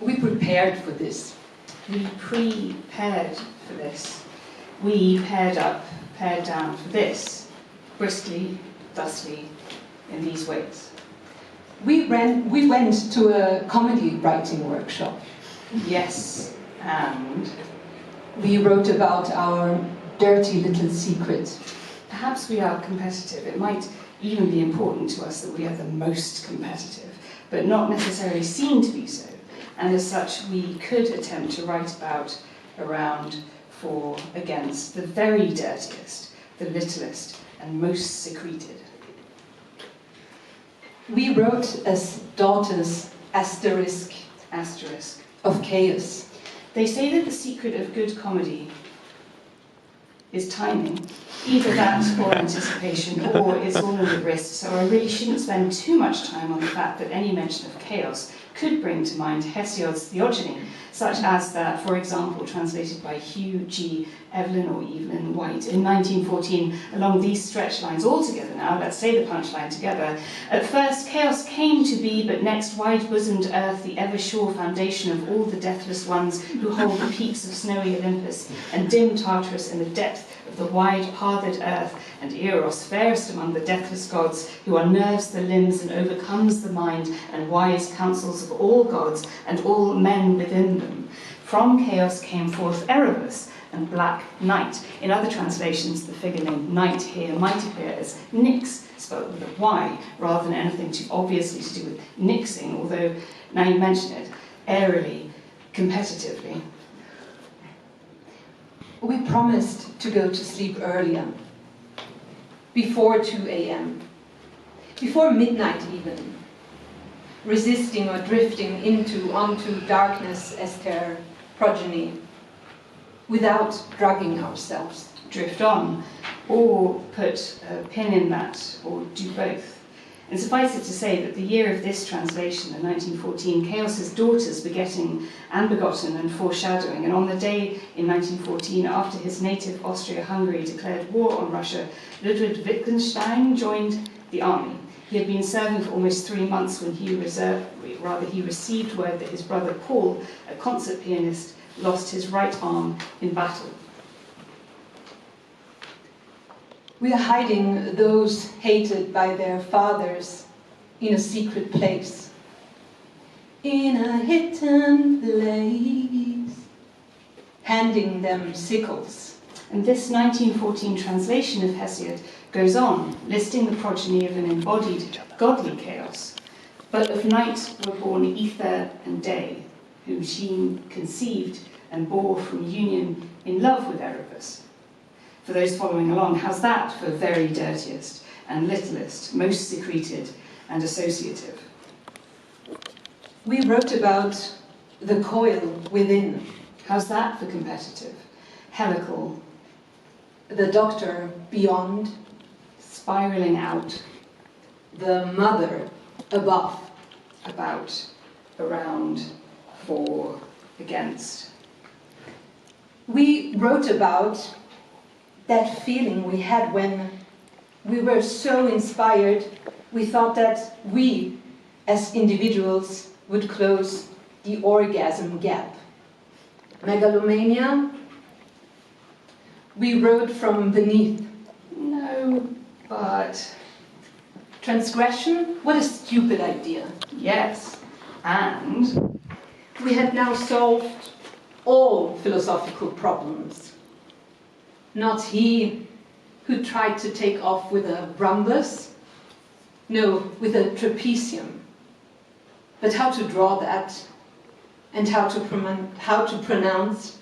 We prepared for this. We prepared for this. We paired up, paired down for this, briskly, thusly, in these ways. We went to a comedy writing workshop. Yes, and we wrote about our dirty little secret. Perhaps we are competitive. It might even be important to us that we are the most competitive, but not necessarily seen to be so. And as such, we could attempt to write about, around, for, against the very dirtiest, the littlest, and most secreted. We wrote as daughters, asterisk, asterisk, of chaos. They say that the secret of good comedy is timing, either that or anticipation, or it's all in the wrist, so I really shouldn't spend too much time on the fact that any mention of chaos could bring to mind Hesiod's theogony, such as that, for example, translated by Hugh G. Evelyn or Evelyn White in 1914, along these stretch lines all together now, let's say the punchline together. At first chaos came to be, but next wide-bosomed earth, the ever-sure foundation of all the deathless ones who hold the peaks of snowy Olympus and dim Tartarus in the depth of the wide pathed earth, and Eros, fairest among the deathless gods, who unnerves the limbs and overcomes the mind, and wise counsels of all gods and all men within them. From chaos came forth Erebus and black night. In other translations, the figure named night here might appear as Nyx, spelled with a Y, rather than anything too obviously to do with nixing, although, now you mention it, airily, competitively. We promised to go to sleep earlier, before 2 a.m., before midnight even, resisting or drifting onto darkness as their progeny, without drugging ourselves. Drift on, or put a pin in that, or do both. And suffice it to say that the year of this translation, the 1914, Chaos's daughters begetting and begotten and foreshadowing, and on the day in 1914, after his native Austria-Hungary declared war on Russia, Ludwig Wittgenstein joined the army. He had been serving for almost 3 months when he received word that his brother Paul, a concert pianist, lost his right arm in battle. We are hiding those hated by their fathers in a secret place. In a hidden place. Handing them sickles. And this 1914 translation of Hesiod goes on, listing the progeny of an embodied godly chaos. But of night were born Ether and Day, whom she conceived and bore from union in love with Erebus. For those following along, how's that for very dirtiest and littlest, most secreted and associative? We wrote about the coil within. How's that for competitive? Helical. The doctor beyond. Spiraling out. The mother above. About, around, for, against. We wrote about that feeling we had when we were so inspired, we thought that we, as individuals, would close the orgasm gap. Megalomania, we wrote from beneath. No, but... Transgression? What a stupid idea. Yes, and... We had now solved all philosophical problems. Not he who tried to take off with a rhombus, no, with a trapezium. But how to draw that, and how to pronounce.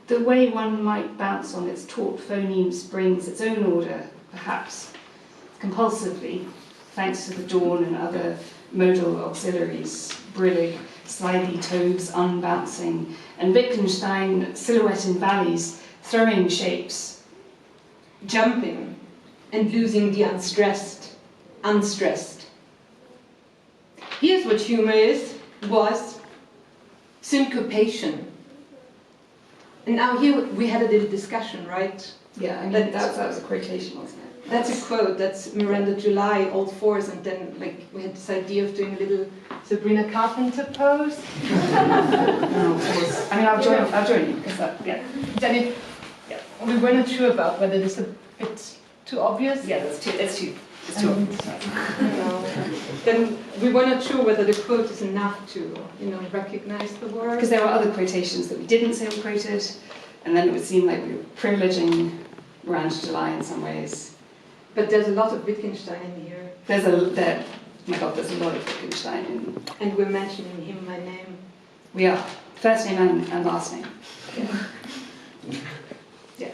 The way one might bounce on its taut phonemes brings its own order, perhaps, compulsively, thanks to the dawn and other modal auxiliaries, brillig, slithy toves unbouncing, and Wittgenstein silhouette in valleys, throwing shapes, jumping and losing the unstressed. Here's what humor was syncopation. And now here we had a little discussion, right? Yeah, I mean, that was a quotation, wasn't it? That's a quote. That's Miranda July, Old Fours, and then like we had this idea of doing a little Sabrina Carpenter pose. No, of course. I mean, I'll join you because Then we were not sure about whether this is a bit too obvious. yeah, it's too obvious. Then we were not sure whether the quote is enough to, recognize the word. Because there were other quotations that we didn't say were quoted, and then it would seem like we were privileging Miranda July in some ways. But there's a lot of Wittgenstein in here. There's a lot of Wittgenstein in. And we're mentioning him by name. We are. First name and last name. Yeah.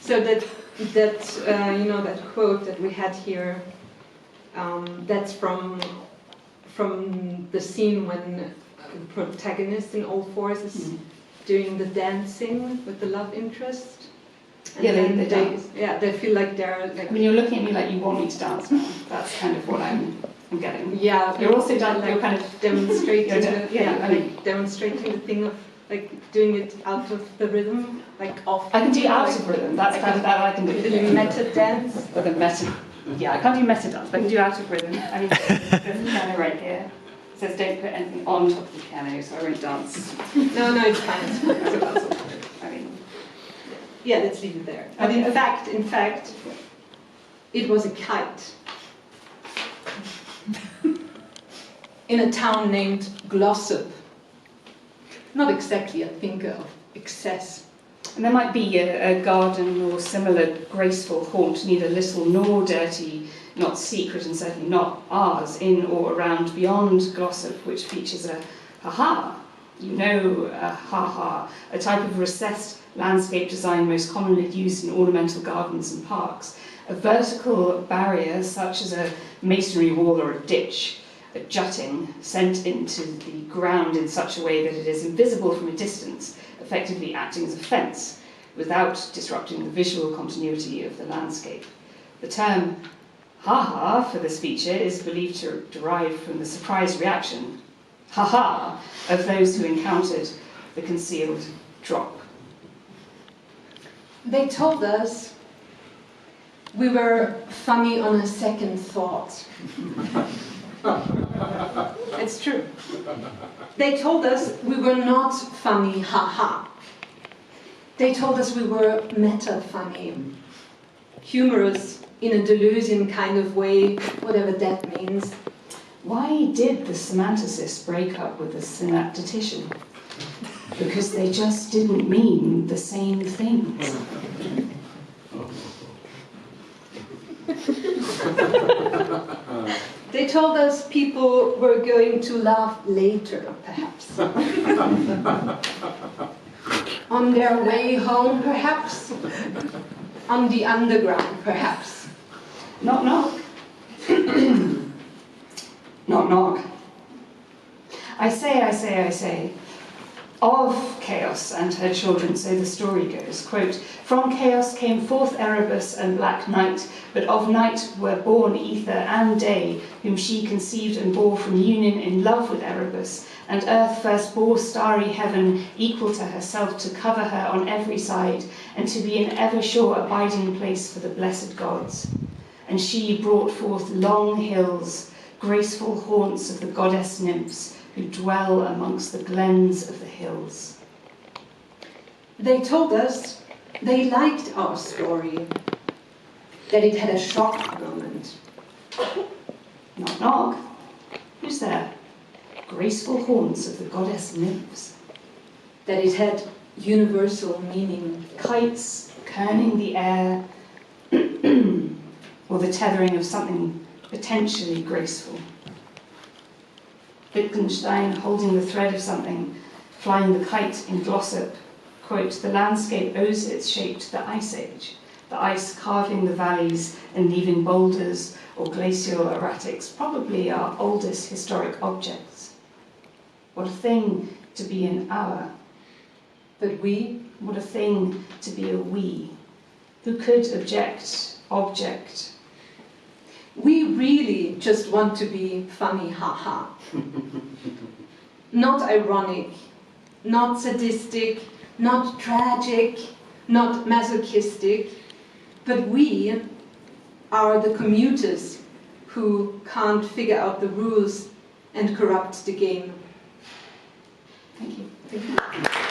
So that quote that we had here, that's from the scene when the protagonist in Old Fours is doing the dancing with the love interest. And they dance. They feel like they're like. I mean, you're looking at me like you want me to dance now. That's kind of what I'm getting. Yeah, you're also done. like you're kind of demonstrating. demonstrating The thing of like doing it out of the rhythm, like off. I can do out of rhythm. That's like kind of that I can do. The meta dance. Or the meta. Yeah, I can't do meta dance, but I can do out of rhythm. I mean, there's the piano right here. It says don't put anything on top of the piano, so I won't dance. No, it's fine. It's fine. I mean, yeah, let's leave it there. But in fact, it was a kite in a town named Glossop. Not exactly a thinker of excess. and there might be a garden or similar graceful haunt, neither little nor dirty, not secret and certainly not ours, in or around beyond Glossop, which features a ha-ha. You know, a ha-ha, a type of recessed landscape design most commonly used in ornamental gardens and parks. A vertical barrier, such as a masonry wall or a ditch, a jutting sent into the ground in such a way that it is invisible from a distance, effectively acting as a fence, without disrupting the visual continuity of the landscape. The term ha-ha for this feature is believed to derive from the surprise reaction, ha-ha, of those who encountered the concealed drop. They told us we were funny on a second thought. It's true. They told us we were not funny, ha-ha. They told us we were meta-funny, humorous in a Deleuzian kind of way, whatever that means. Why did the semanticists break up with the synaptician? Because they just didn't mean the same things. They told us people were going to laugh later, perhaps. On their way home, perhaps. On the underground, perhaps. Knock, knock. Knock, knock. I say, of Chaos and her children, so the story goes. Quote, from Chaos came forth Erebus and Black Night, but of Night were born Ether and Day, whom she conceived and bore from union in love with Erebus, and Earth first bore starry heaven equal to herself to cover her on every side, and to be an ever-sure abiding place for the blessed gods. And she brought forth long hills, graceful haunts of the goddess nymphs, who dwell amongst the glens of the hills. They told us they liked our story, that it had a shock moment. Knock, knock. Who's there? Graceful haunts of the goddess nymphs. That it had universal meaning. Kites kerning the air, or the tethering of something potentially graceful. Wittgenstein holding the thread of something, flying the kite in Glossop. Quote, the landscape owes its shape to the Ice Age, the ice carving the valleys and leaving boulders or glacial erratics, probably our oldest historic objects. What a thing to be an hour. But we? What a thing to be a we. Who could object? We really just want to be funny, ha-ha. Not ironic, not sadistic, not tragic, not masochistic, but we are the commuters who can't figure out the rules and corrupt the game. Thank you. Thank you.